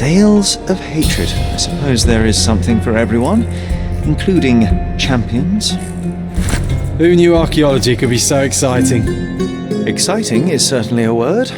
Tales of hatred. I suppose there is something for everyone, including champions. Who knew archaeology could be so exciting? Exciting is certainly a word.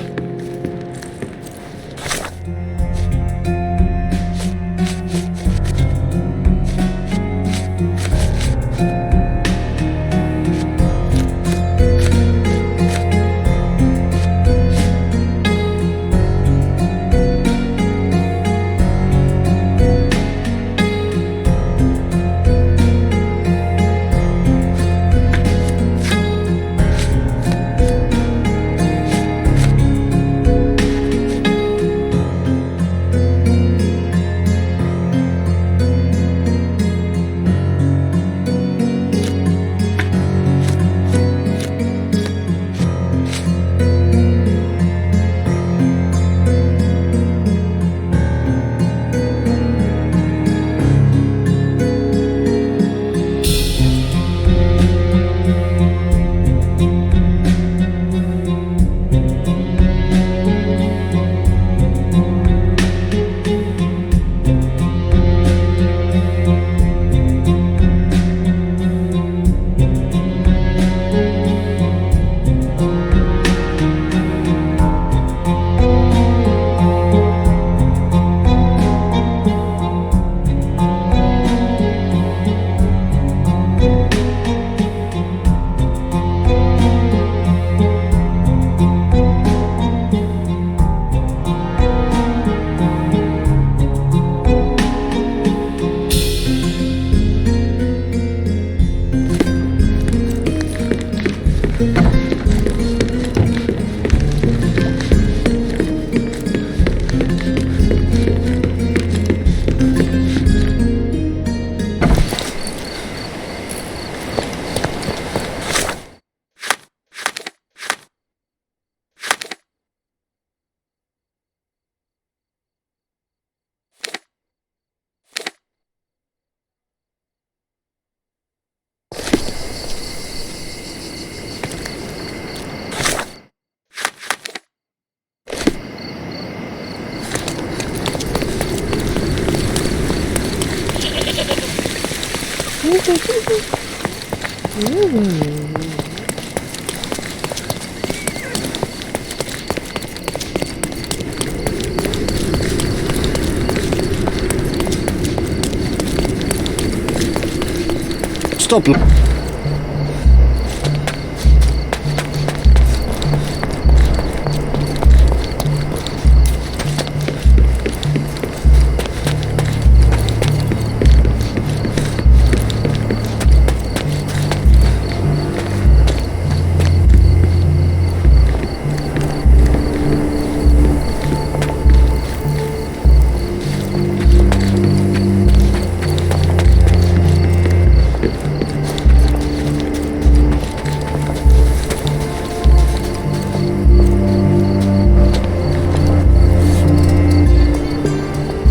Stop.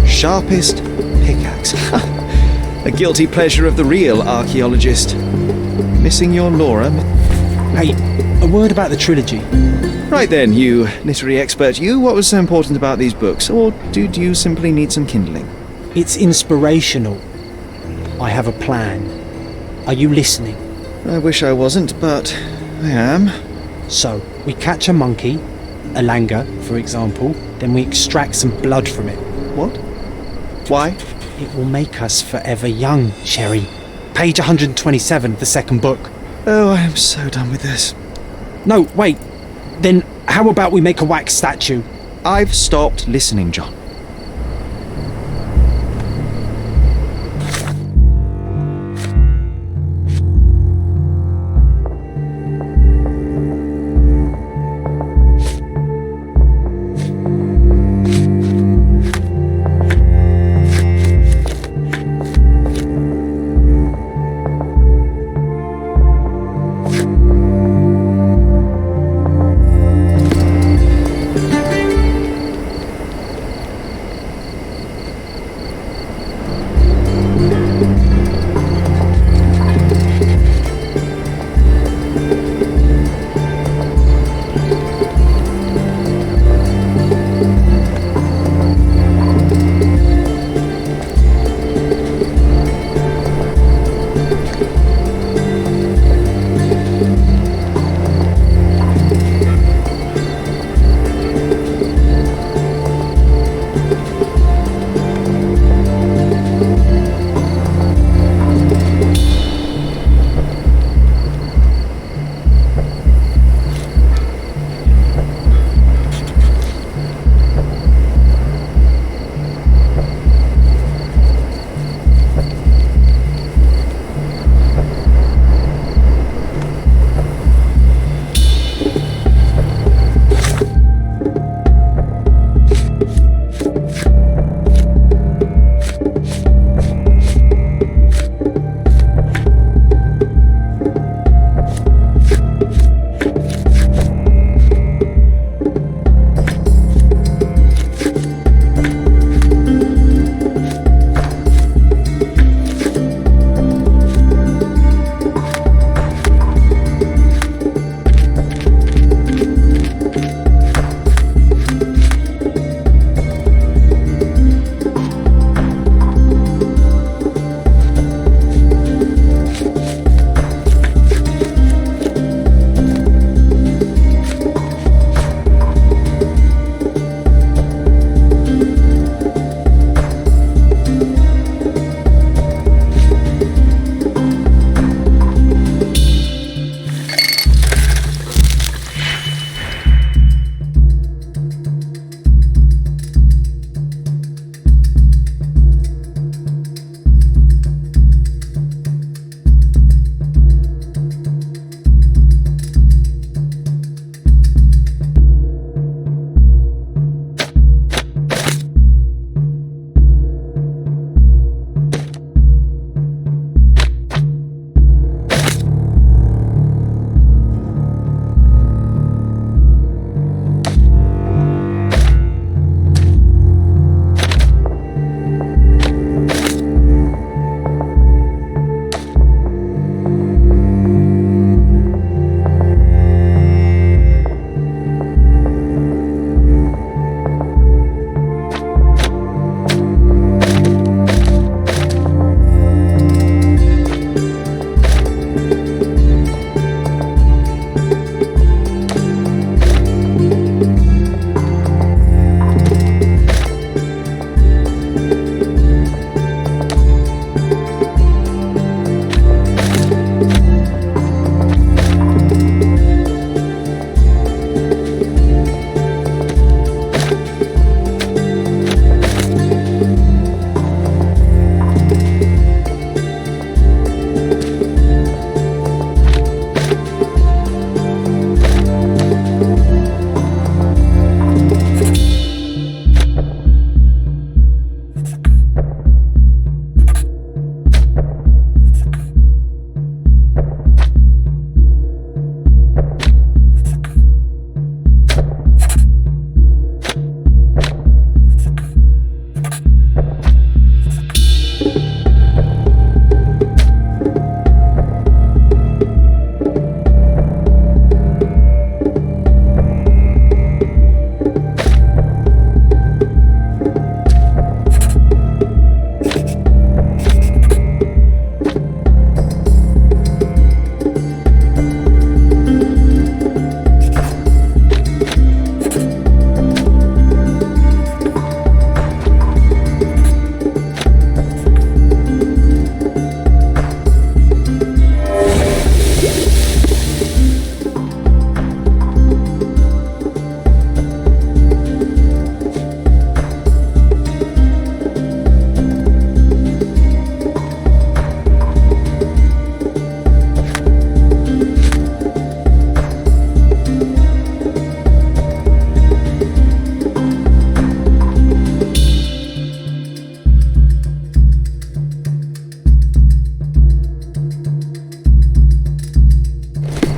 Sharpest pickaxe. A guilty pleasure of the real archaeologist. Missing your Laura. Hey, a word about the trilogy. Right then, you literary expert, what was so important about these books? Or do you simply need some kindling? It's inspirational. I have a plan. Are you listening? I wish I wasn't, but I am. So, we catch a monkey, a langur, for example, then we extract some blood from it. What? Why? It will make us forever young, Sherry. Page 127 of the second book. Oh, I am so done with this. No, wait. Then how about we make a wax statue? I've stopped listening, John.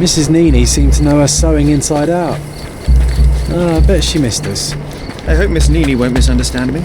Mrs. Nini seemed to know her sewing inside out. I bet she missed us. I hope Miss Nini won't misunderstand me.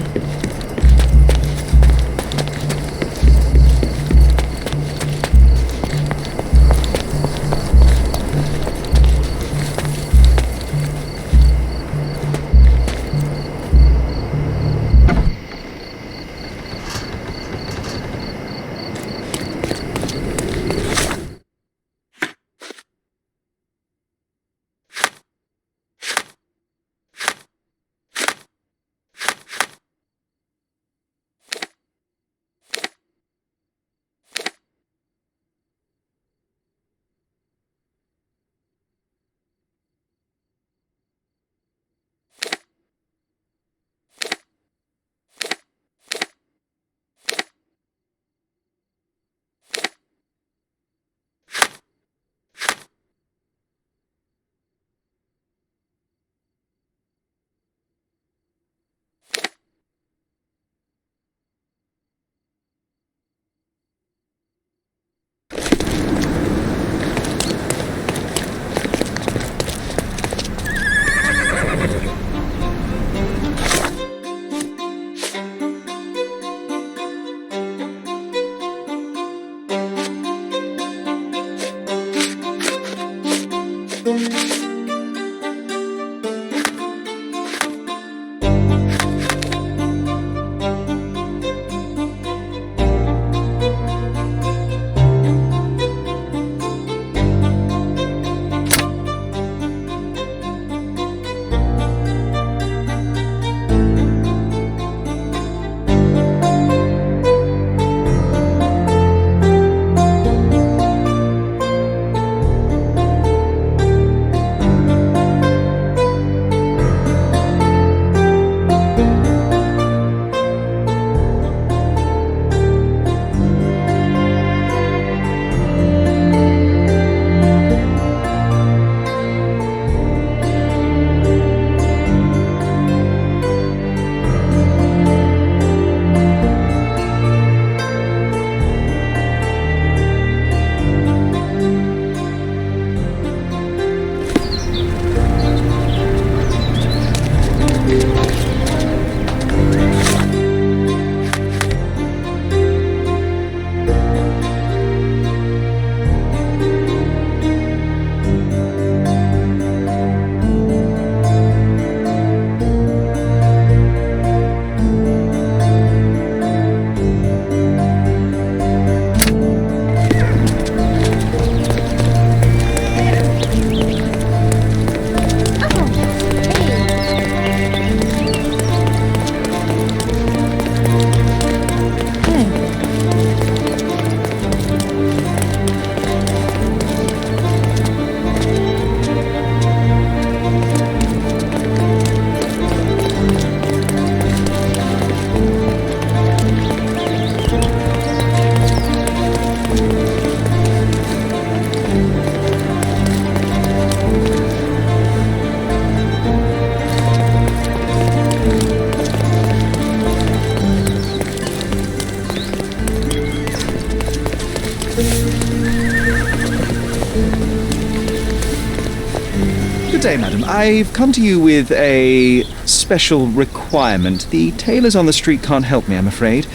Good day, madam. I've come to you with a special requirement. The tailors on the street can't help me, I'm afraid.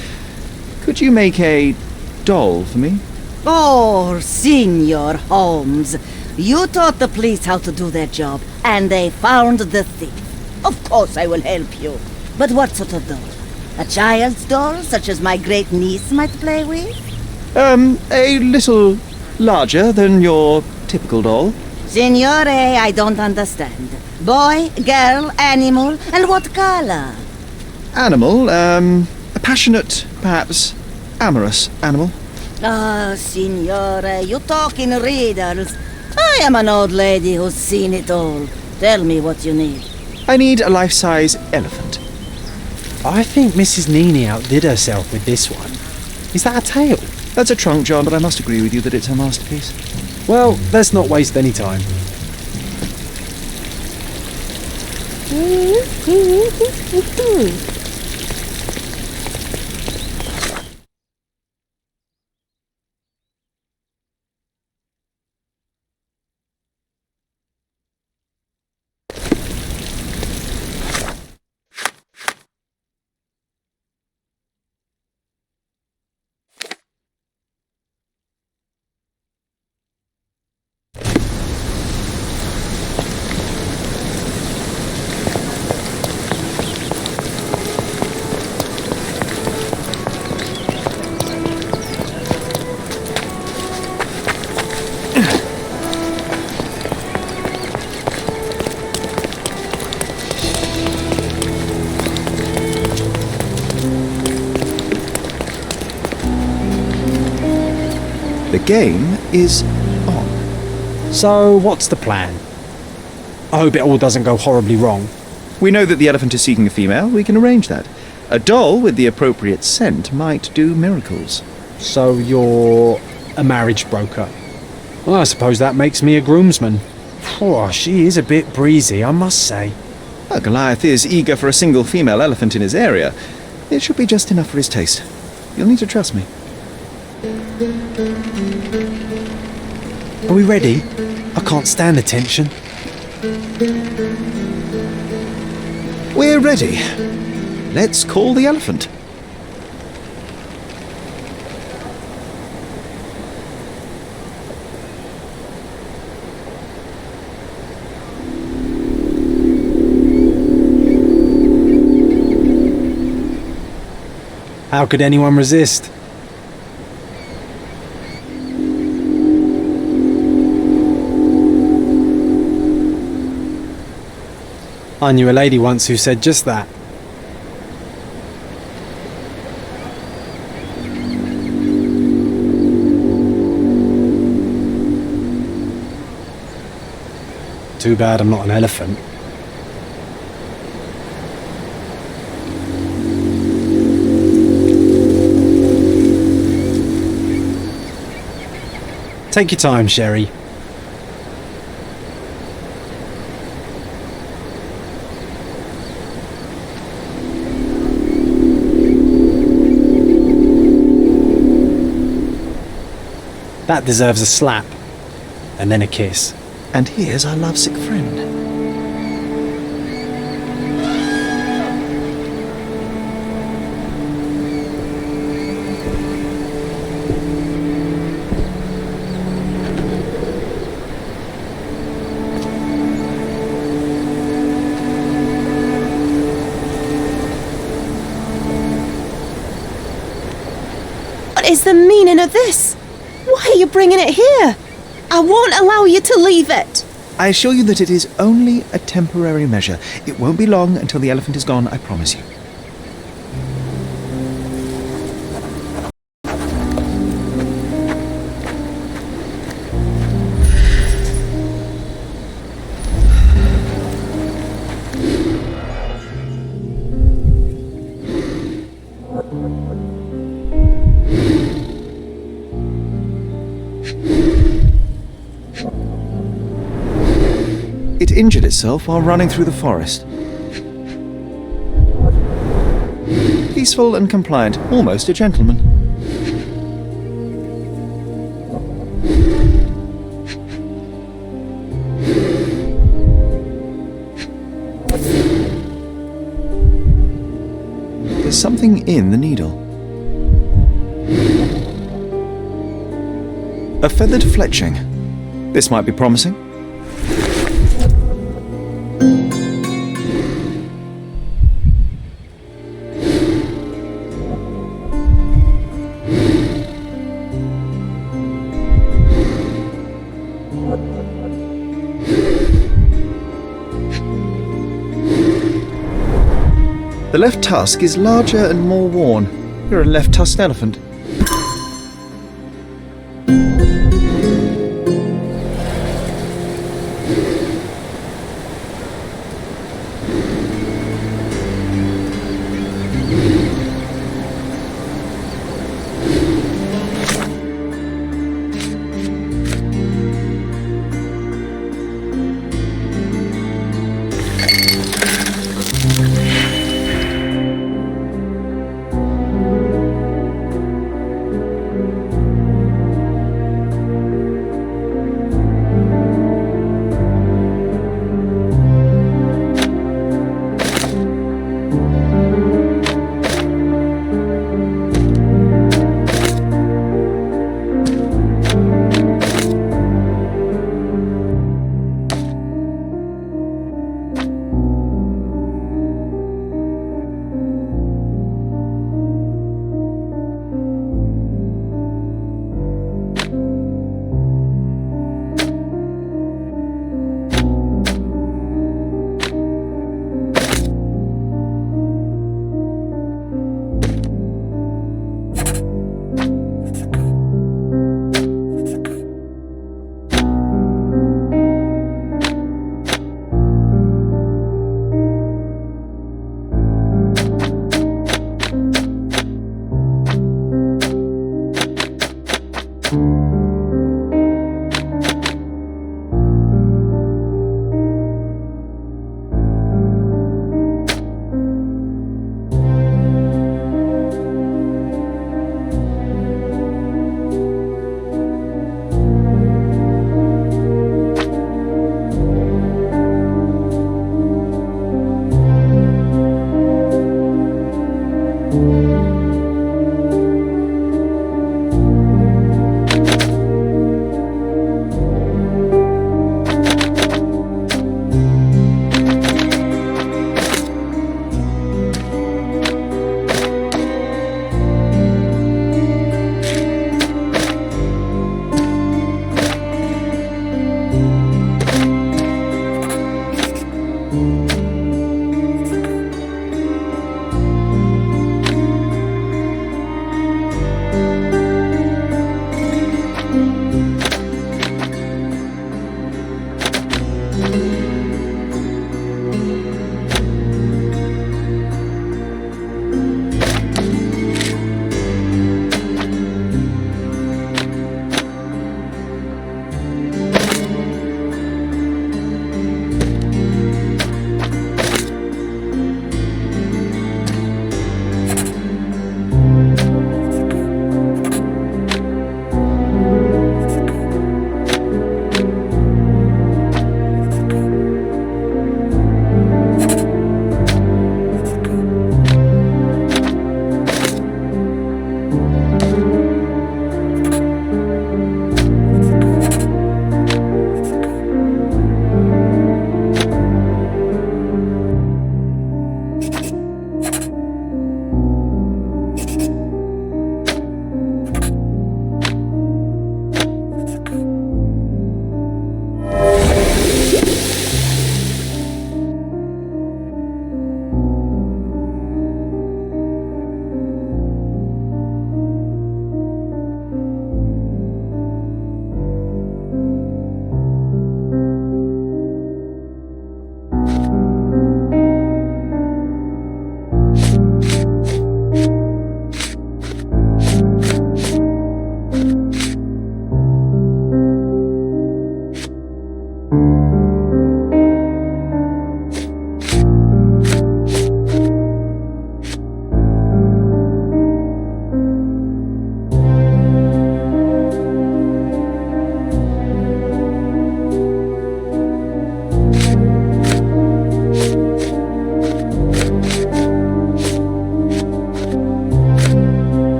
Could you make a doll for me? Oh, Senor Holmes. You taught the police how to do their job, and they found the thief. Of course I will help you. But what sort of doll? A child's doll, such as my great niece might play with? A little larger than your typical doll. Signore, I don't understand. Boy, girl, animal, and what color? Animal, a passionate, perhaps amorous animal. Ah, Signore, you talk in riddles. I am an old lady who's seen it all. Tell me what you need. I need a life-size elephant. I think Mrs. Nini outdid herself with this one. Is that a tail? That's a trunk, John, but I must agree with you that it's her masterpiece. Well, let's not waste any time. game is on. So, what's the plan? I hope it all doesn't go horribly wrong. We know that the elephant is seeking a female. We can arrange that. A doll with the appropriate scent might do miracles. So, you're a marriage broker. Well, I suppose that makes me a groomsman. Oh, she is a bit breezy, I must say. Well, Goliath is eager for a single female elephant in his area. It should be just enough for his taste. You'll need to trust me. Are we ready? I can't stand the tension. We're ready. Let's call the elephant. How could anyone resist? I knew a lady once who said just that. Too bad I'm not an elephant. Take your time, Sherry. That deserves a slap. And then a kiss. And here's our lovesick friend. What is the meaning of this? Why are you bringing it here? I won't allow you to leave it. I assure you that it is only a temporary measure. It won't be long until the elephant is gone, I promise you. It injured itself while running through the forest. Peaceful and compliant, almost a gentleman. There's something in the needle. A feathered fletching. This might be promising. The left tusk is larger and more worn. You're a left-tusked elephant.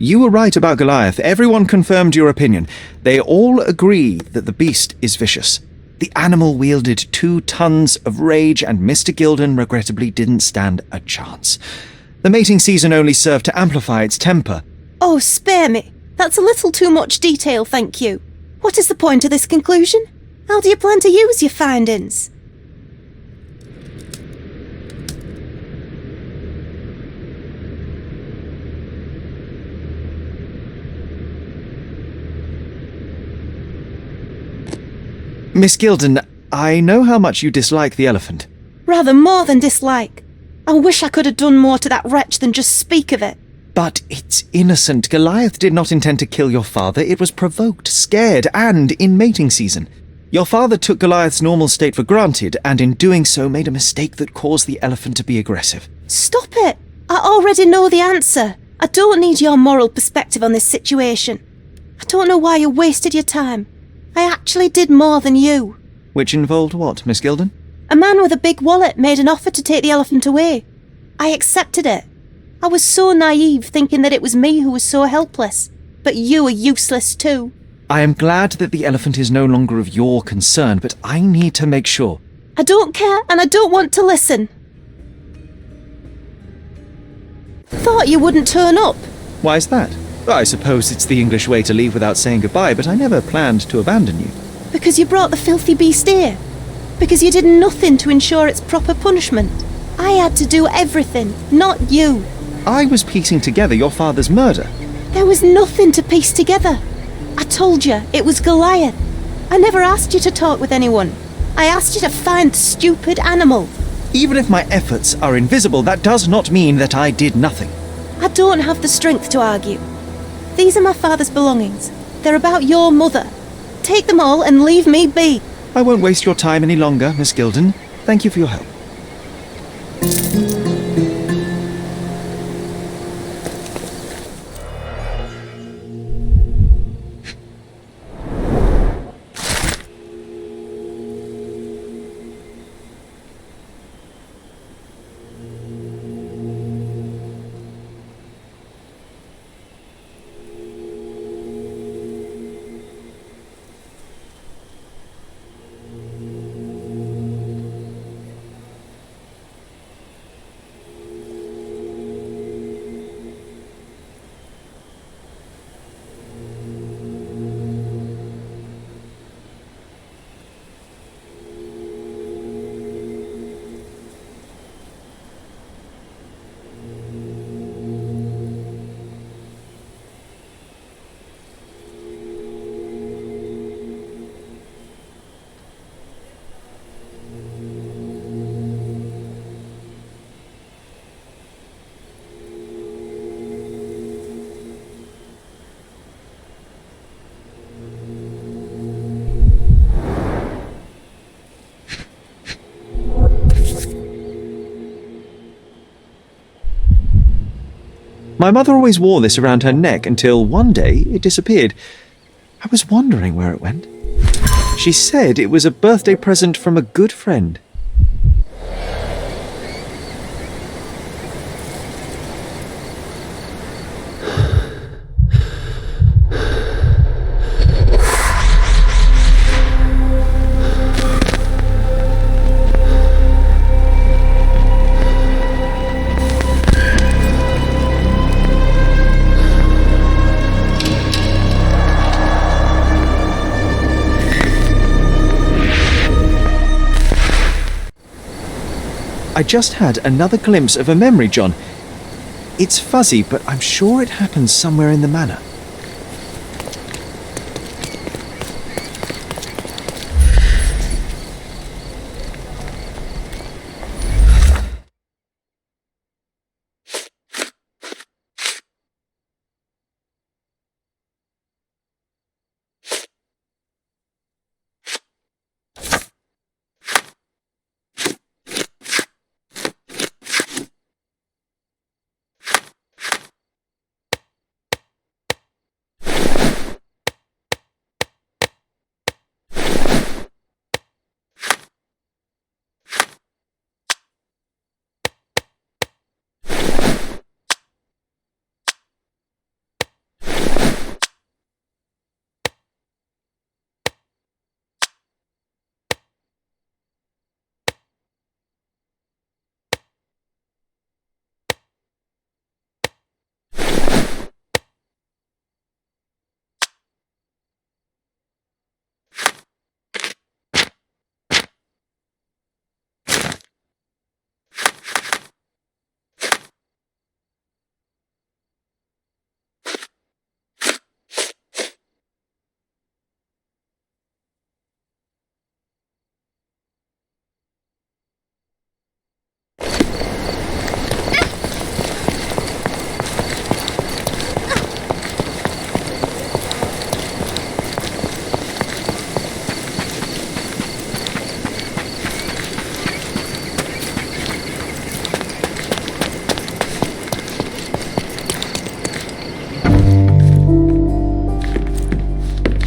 You were right about Goliath. Everyone confirmed your opinion. They all agree that the beast is vicious. The animal wielded 2 tons of rage, and Mr. Gilden regrettably didn't stand a chance. The mating season only served to amplify its temper. Oh, spare me. That's a little too much detail, thank you. What is the point of this conclusion? How do you plan to use your findings? Miss Gilden, I know how much you dislike the elephant. Rather more than dislike. I wish I could have done more to that wretch than just speak of it. But it's innocent. Goliath did not intend to kill your father. It was provoked, scared, and in mating season. Your father took Goliath's normal state for granted, and in doing so made a mistake that caused the elephant to be aggressive. Stop it! I already know the answer. I don't need your moral perspective on this situation. I don't know why you wasted your time. I actually did more than you. Which involved what, Miss Gilden? A man with a big wallet made an offer to take the elephant away. I accepted it. I was so naive, thinking that it was me who was so helpless. But you are useless too. I am glad that the elephant is no longer of your concern, but I need to make sure. I don't care, and I don't want to listen. Thought you wouldn't turn up. Why is that? I suppose it's the English way to leave without saying goodbye, but I never planned to abandon you. Because you brought the filthy beast here. Because you did nothing to ensure its proper punishment. I had to do everything, not you. I was piecing together your father's murder. There was nothing to piece together. I told you, it was Goliath. I never asked you to talk with anyone. I asked you to find the stupid animal. Even if my efforts are invisible, that does not mean that I did nothing. I don't have the strength to argue. These are my father's belongings. They're about your mother. Take them all and leave me be. I won't waste your time any longer, Miss Gilden. Thank you for your help. My mother always wore this around her neck until one day it disappeared. I was wondering where it went. She said it was a birthday present from a good friend. I just had another glimpse of a memory, John. It's fuzzy, but I'm sure it happened somewhere in the manor.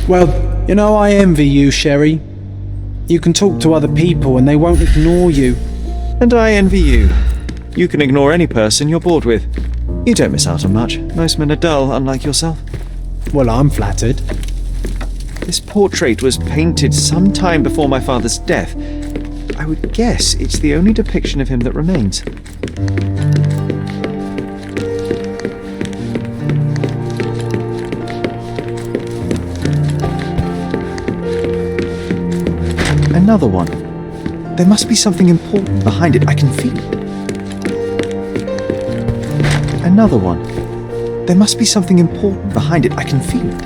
Well, I envy you, Sherry. You can talk to other people and they won't ignore you. And I envy you. You can ignore any person you're bored with. You don't miss out on much. Most men are dull, unlike yourself. Well, I'm flattered. This portrait was painted some time before my father's death. I would guess it's the only depiction of him that remains. Another one. There must be something important behind it. I can feel it. Another one. There must be something important behind it. I can feel it.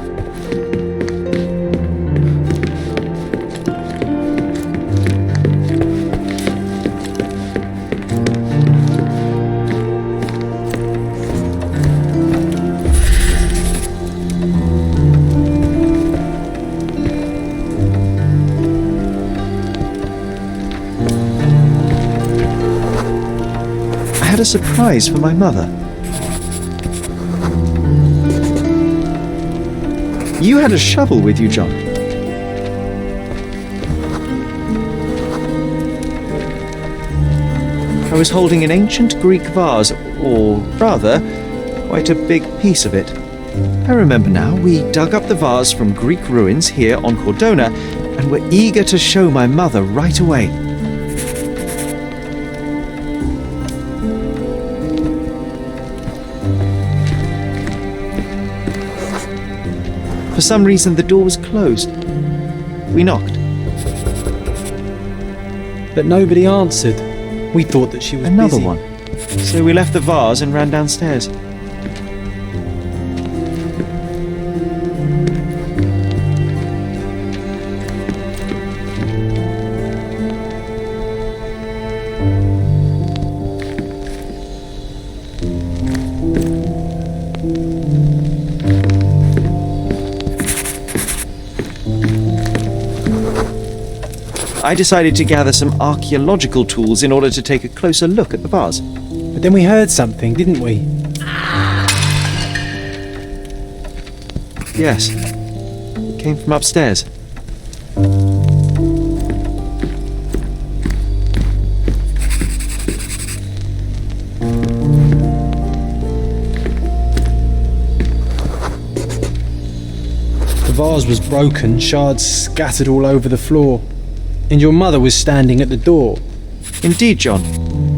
I had a surprise for my mother. You had a shovel with you, John. I was holding an ancient Greek vase, or rather, quite a big piece of it. I remember now, we dug up the vase from Greek ruins here on Cordona, and were eager to show my mother right away. For some reason, the door was closed. We knocked. But nobody answered. We thought that she was Another busy. one. So we left the vase and ran downstairs. I decided to gather some archaeological tools in order to take a closer look at the vase. But then we heard something, didn't we? Yes. It came from upstairs. The vase was broken, shards scattered all over the floor. And your mother was standing at the door. Indeed, John.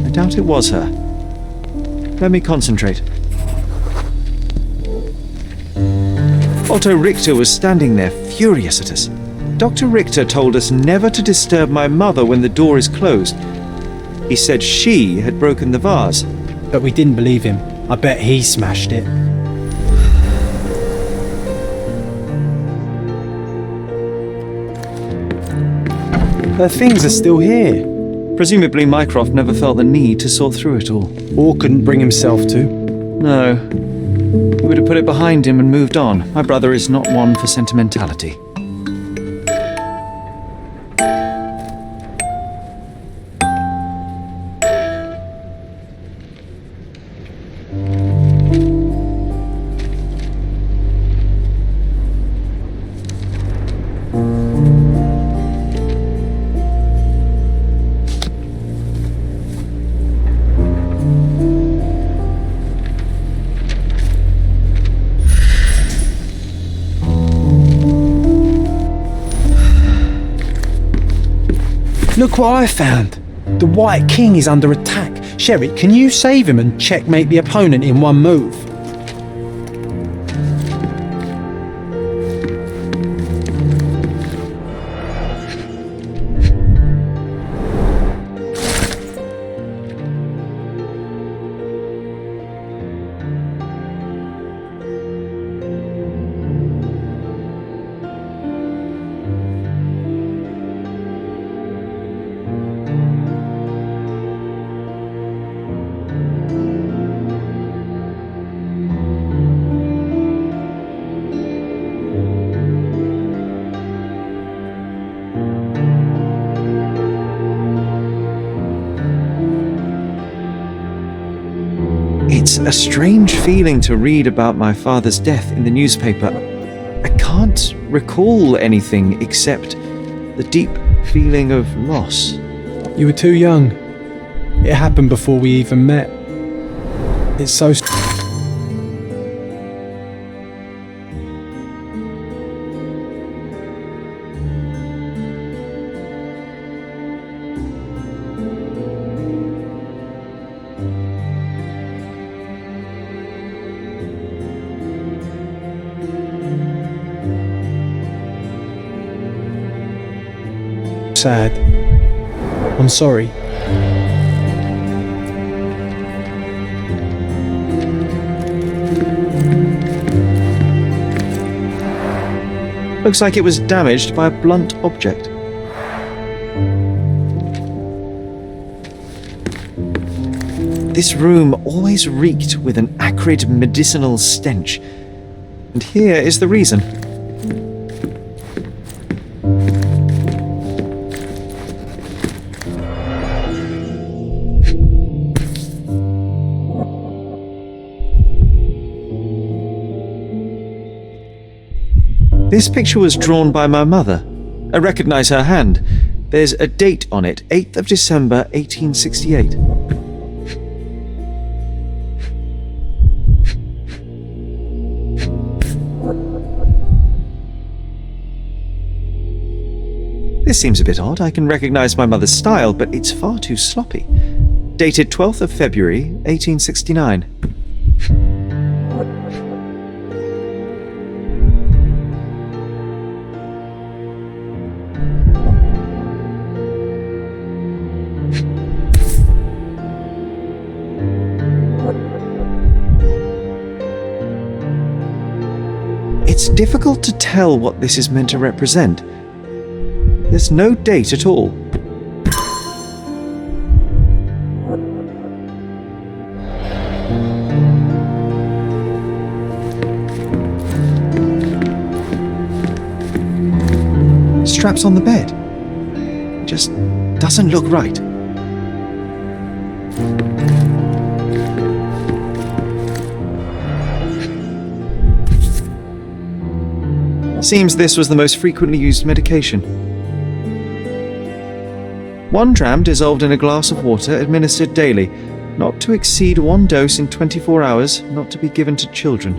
I doubt it was her. Let me concentrate. Otto Richter was standing there, furious at us. Dr. Richter told us never to disturb my mother when the door is closed. He said she had broken the vase. But we didn't believe him. I bet he smashed it. Her things are still here. Presumably Mycroft never felt the need to sort through it all. Or couldn't bring himself to. No. He would have put it behind him and moved on. My brother is not one for sentimentality. Look what I found. The White King is under attack. Sherry, can you save him and checkmate the opponent in one move? It's a strange feeling to read about my father's death in the newspaper. I can't recall anything except the deep feeling of loss. You were too young. It happened before we even met. It's so... sad. I'm sorry. Looks like it was damaged by a blunt object. This room always reeked with an acrid medicinal stench. And here is the reason. This picture was drawn by my mother. I recognize her hand. There's a date on it, 8th of December, 1868. This seems a bit odd. I can recognize my mother's style, but it's far too sloppy. Dated 12th of February, 1869. It's difficult to tell what this is meant to represent. There's no date at all. Straps on the bed. It just doesn't look right. Seems this was the most frequently used medication. 1 dram dissolved in a glass of water, administered daily, not to exceed 1 dose in 24 hours, not to be given to children.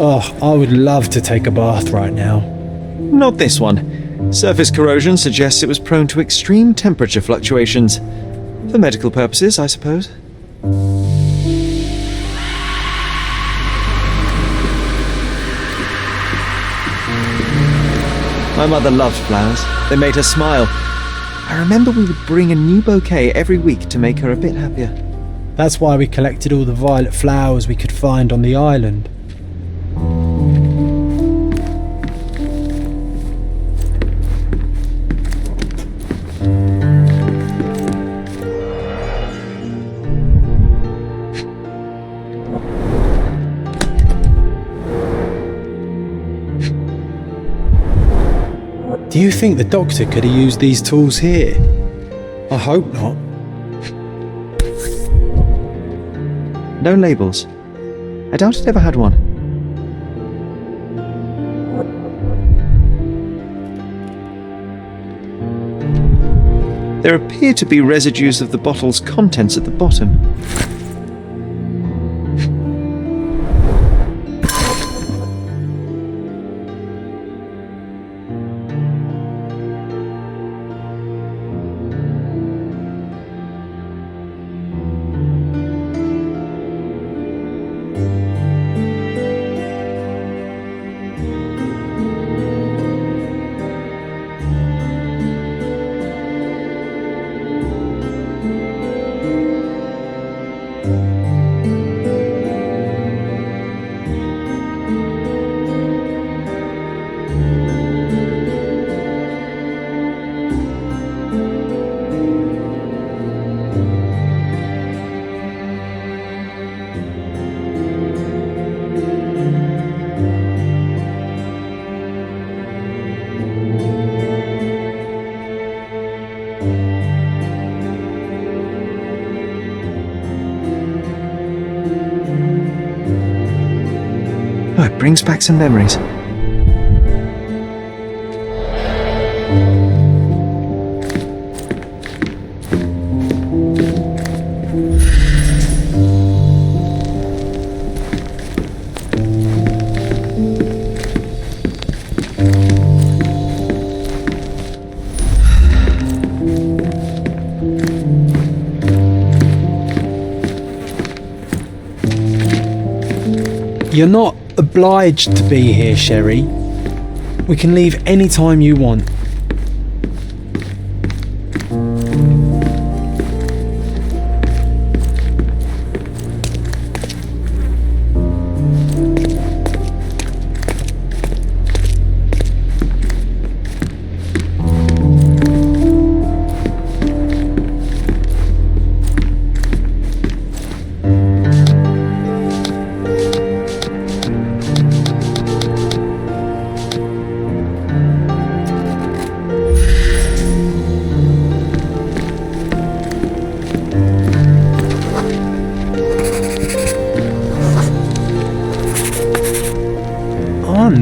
Oh, I would love to take a bath right now. Not this one. Surface corrosion suggests it was prone to extreme temperature fluctuations. For medical purposes, I suppose. My mother loved flowers. They made her smile. I remember we would bring a new bouquet every week to make her a bit happier. That's why we collected all the violet flowers we could find on the island. Do you think the doctor could have used these tools here? I hope not. No labels. I doubt it ever had one. There appear to be residues of the bottle's contents at the bottom. brings back some memories. You're not obliged to be here, Sherry. We can leave any time you want.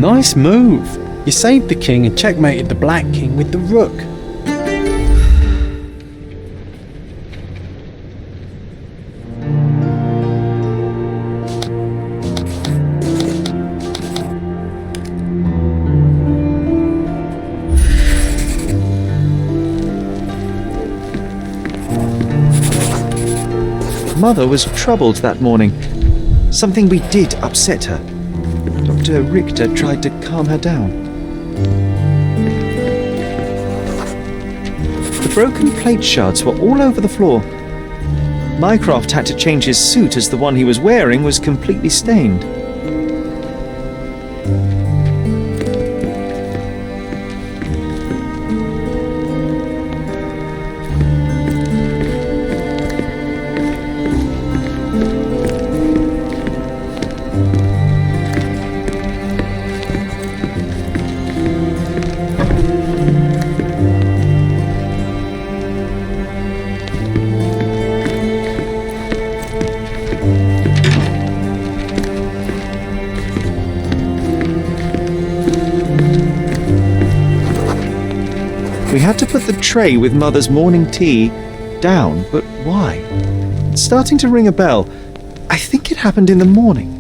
Nice move. You saved the king and checkmated the black king with the rook. Mother was troubled that morning. Something we did upset her. Dr. Richter tried to calm her down. The broken plate shards were all over the floor. Mycroft had to change his suit as the one he was wearing was completely stained. We had to put the tray with Mother's morning tea down, but why? It's starting to ring a bell. I think it happened in the morning.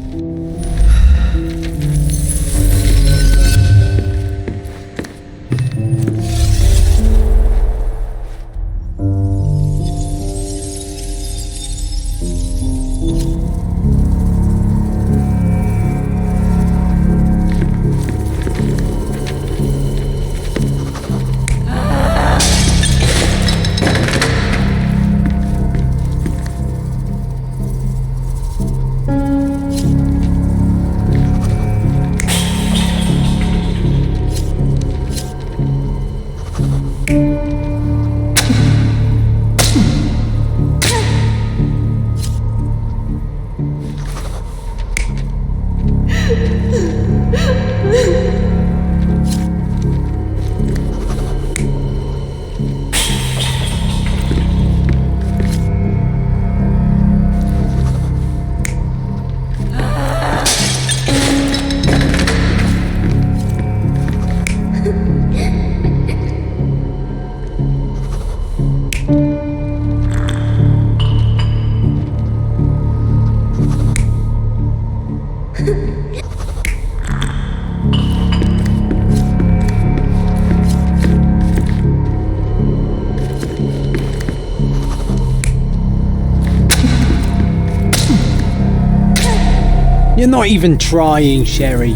You're not even trying, Sherry.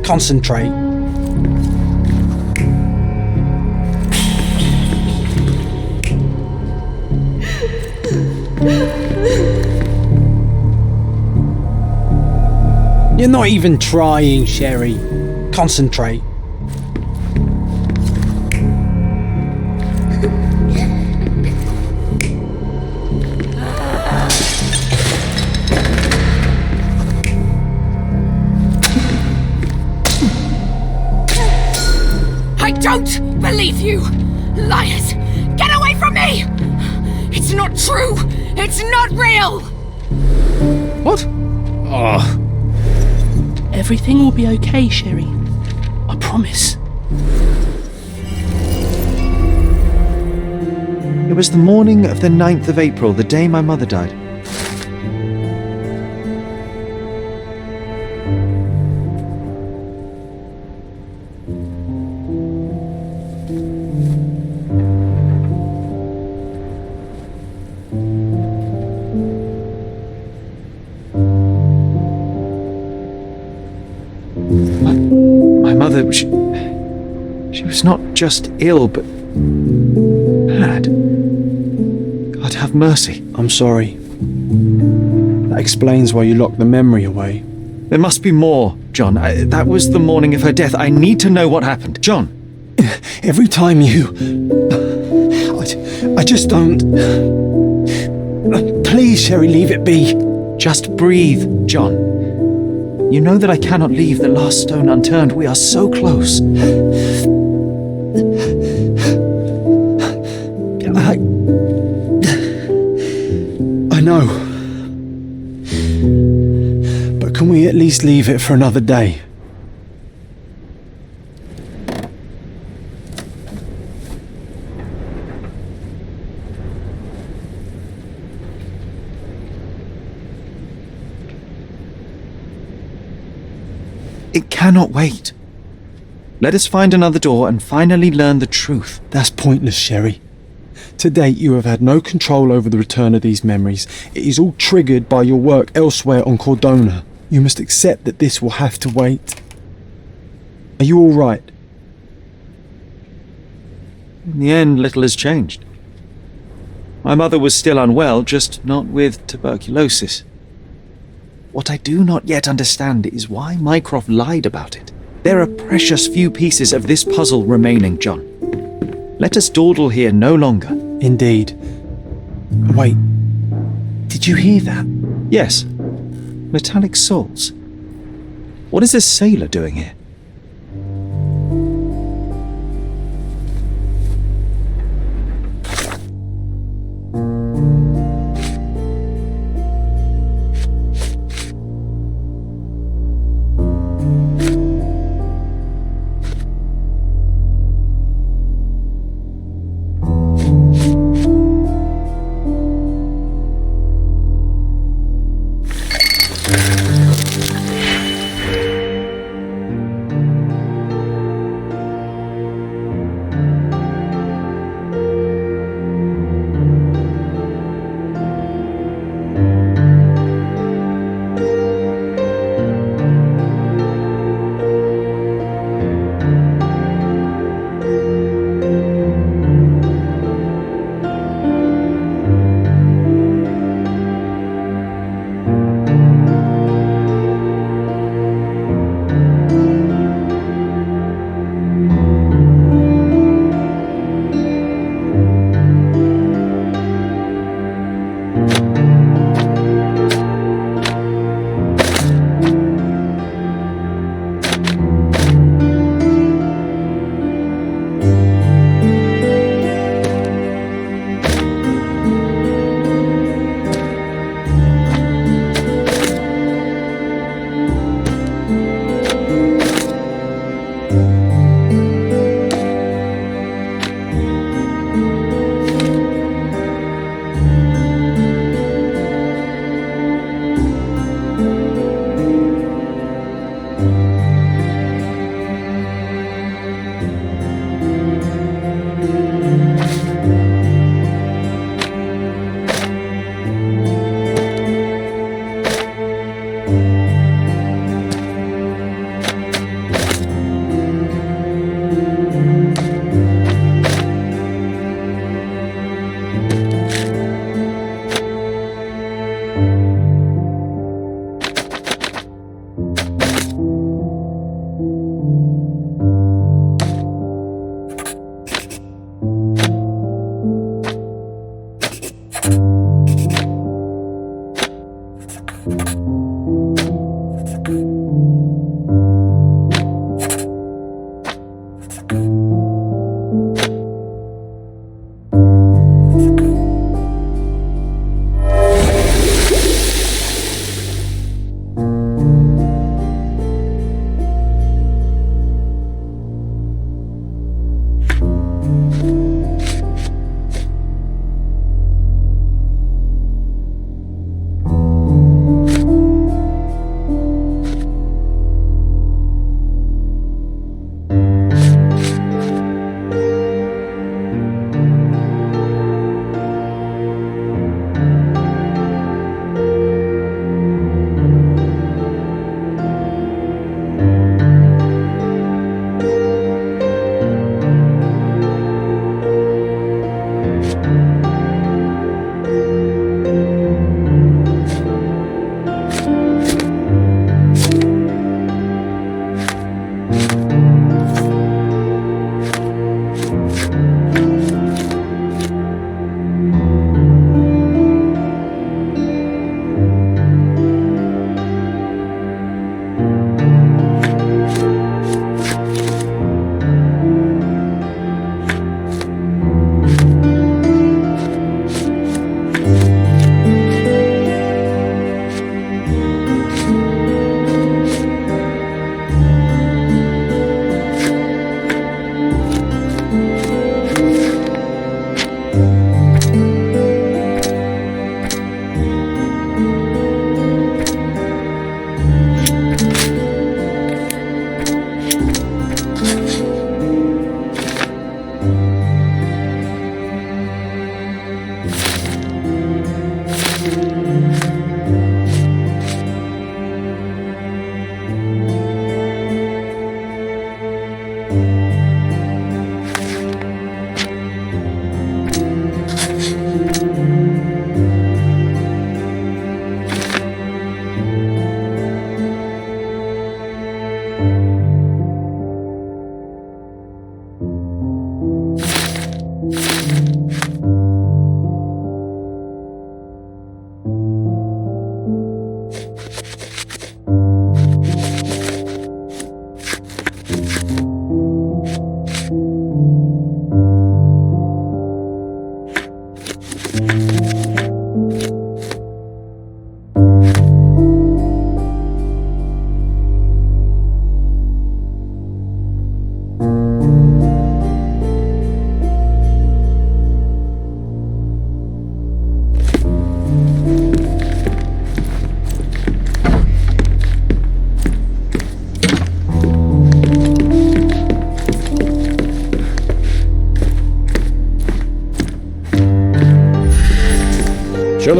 Concentrate. You're not even trying, Sherry. Concentrate. I don't believe you! Liars! Get away from me! It's not true! It's not real! What? Oh. Everything will be okay, Sherry. I promise. It was the morning of the 9th of April, the day my mother died. My mother, she was not just ill, but mad. God have mercy. I'm sorry. That explains why you locked the memory away. There must be more, John. That was the morning of her death. I need to know what happened. John! Every time you... I just don't... Please, Sherry, leave it be. Just breathe, John. You know that I cannot leave the last stone unturned. We are so close. I know. But can we at least leave it for another day? It cannot wait. Let us find another door and finally learn the truth. That's pointless, Sherry. To date, you have had no control over the return of these memories. It is all triggered by your work elsewhere on Cordona. You must accept that this will have to wait. Are you all right? In the end, little has changed. My mother was still unwell, just not with tuberculosis. What I do not yet understand is why Mycroft lied about it. There are precious few pieces of this puzzle remaining, John. Let us dawdle here no longer. Indeed. Wait, did you hear that? Yes. Metallic soles. What is this sailor doing here?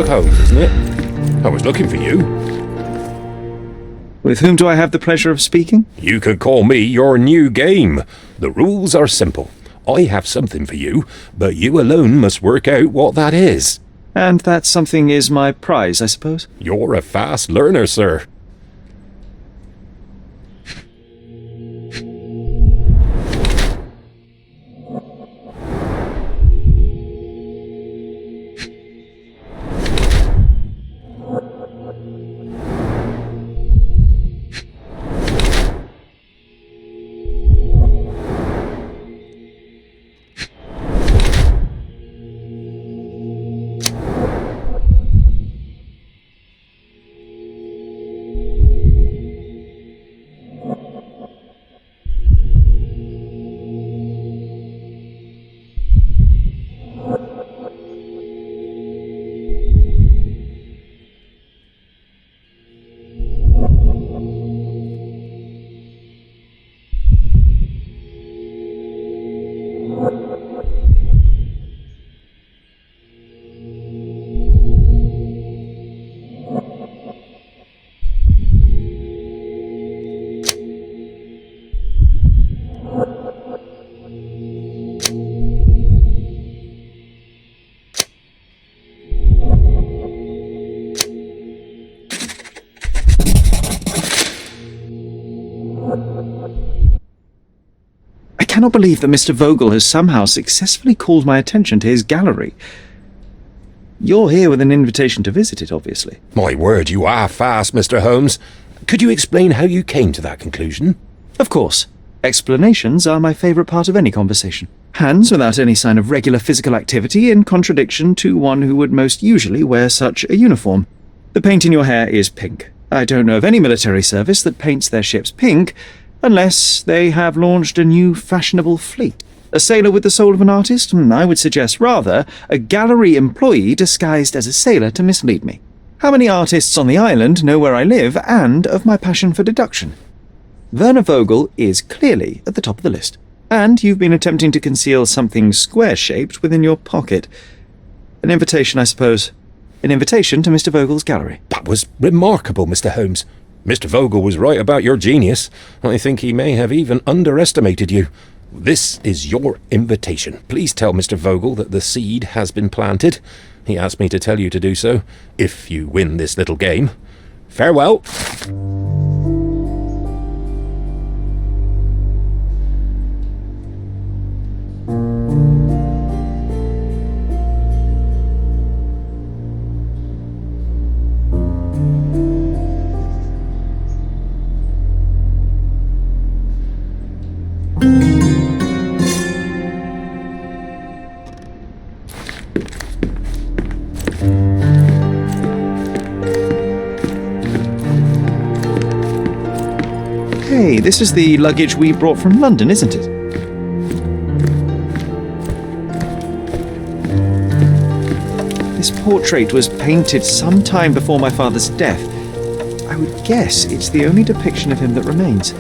Sherlock Holmes, isn't it? I was looking for you. With whom do I have the pleasure of speaking? You could call me your new game. The rules are simple. I have something for you, but you alone must work out what that is. And that something is my prize, I suppose? You're a fast learner, sir. I cannot believe that Mr. Vogel has somehow successfully called my attention to his gallery. You're here with an invitation to visit it, obviously. My word, you are fast, Mr. Holmes. Could you explain how you came to that conclusion? Of course. Explanations are my favourite part of any conversation. Hands without any sign of regular physical activity, in contradiction to one who would most usually wear such a uniform. The paint in your hair is pink. I don't know of any military service that paints their ships pink, unless they have launched a new fashionable fleet. A sailor with the soul of an artist? I would suggest rather a gallery employee disguised as a sailor to mislead me. How many artists on the island know where I live and of my passion for deduction? Werner Vogel is clearly at the top of the list. And you've been attempting to conceal something square-shaped within your pocket. An invitation, I suppose. An invitation to Mr. Vogel's gallery. That was remarkable, Mr. Holmes. Mr. Vogel was right about your genius. I think he may have even underestimated you. This is your invitation. Please tell Mr. Vogel that the seed has been planted. He asked me to tell you to do so, if you win this little game. Farewell. Hey, this is the luggage we brought from London, isn't it? This portrait was painted some time before my father's death. I would guess it's the only depiction of him that remains.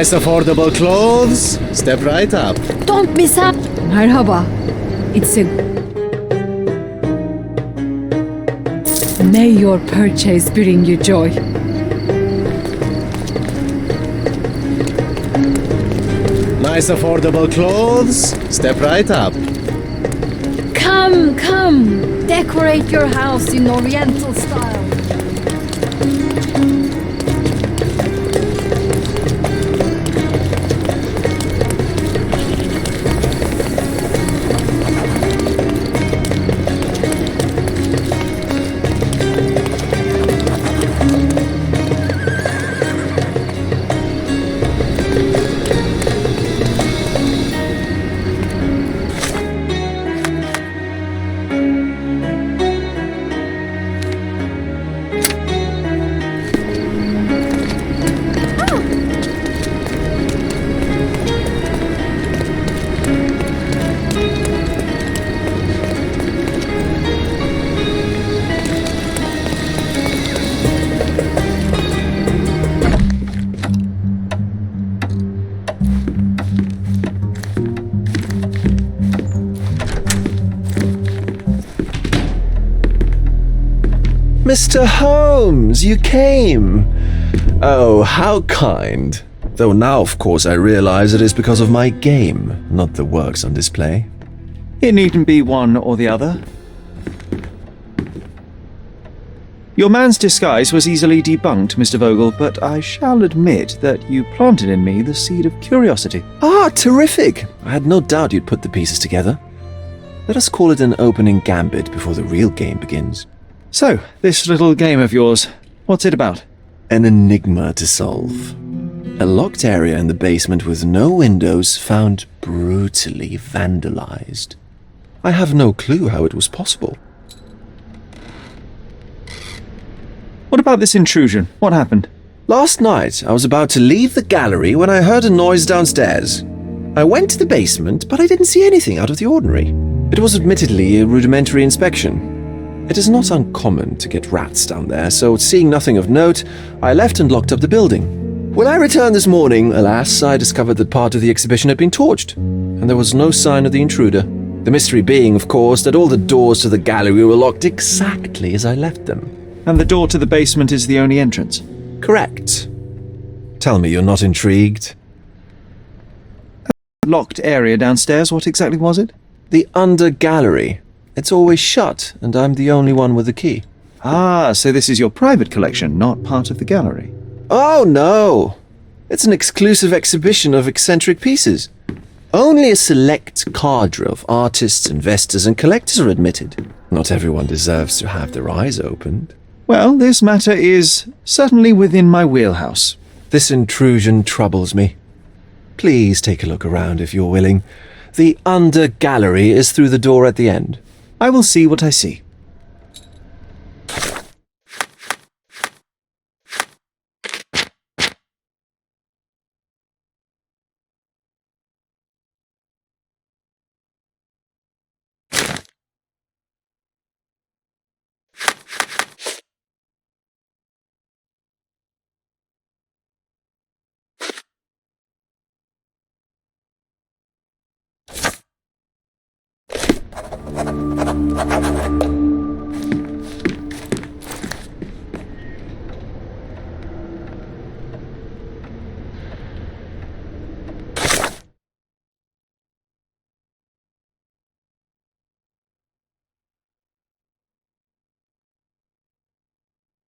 Nice affordable clothes. Step right up. Don't miss out. Merhaba. It's a... May your purchase bring you joy. Nice affordable clothes. Step right up. Come, come. Decorate your house in Oriental style. Mr. Holmes, you came. Oh, how kind. Though now, of course, I realize it is because of my game, not the works on display. It needn't be one or the other. Your man's disguise was easily debunked, Mr. Vogel, but I shall admit that you planted in me the seed of curiosity. Ah, terrific. I had no doubt you'd put the pieces together. Let us call it an opening gambit before the real game begins. So, this little game of yours, what's it about? An enigma to solve. A locked area in the basement with no windows found brutally vandalized. I have no clue how it was possible. What about this intrusion? What happened? Last night, I was about to leave the gallery when I heard a noise downstairs. I went to the basement, but I didn't see anything out of the ordinary. It was admittedly a rudimentary inspection. It is not uncommon to get rats down there, so seeing nothing of note, I left and locked up the building. When I returned this morning, alas, I discovered that part of the exhibition had been torched, and there was no sign of the intruder. The mystery being, of course, that all the doors to the gallery were locked exactly as I left them. And the door to the basement is the only entrance? Correct. Tell me you're not intrigued. Locked area downstairs, what exactly was it? The under gallery. It's always shut, and I'm the only one with the key. Ah, so this is your private collection, not part of the gallery. Oh, no. It's an exclusive exhibition of eccentric pieces. Only a select cadre of artists, investors, and collectors are admitted. Not everyone deserves to have their eyes opened. Well, this matter is certainly within my wheelhouse. This intrusion troubles me. Please take a look around if you're willing. The under gallery is through the door at the end. I will see what I see.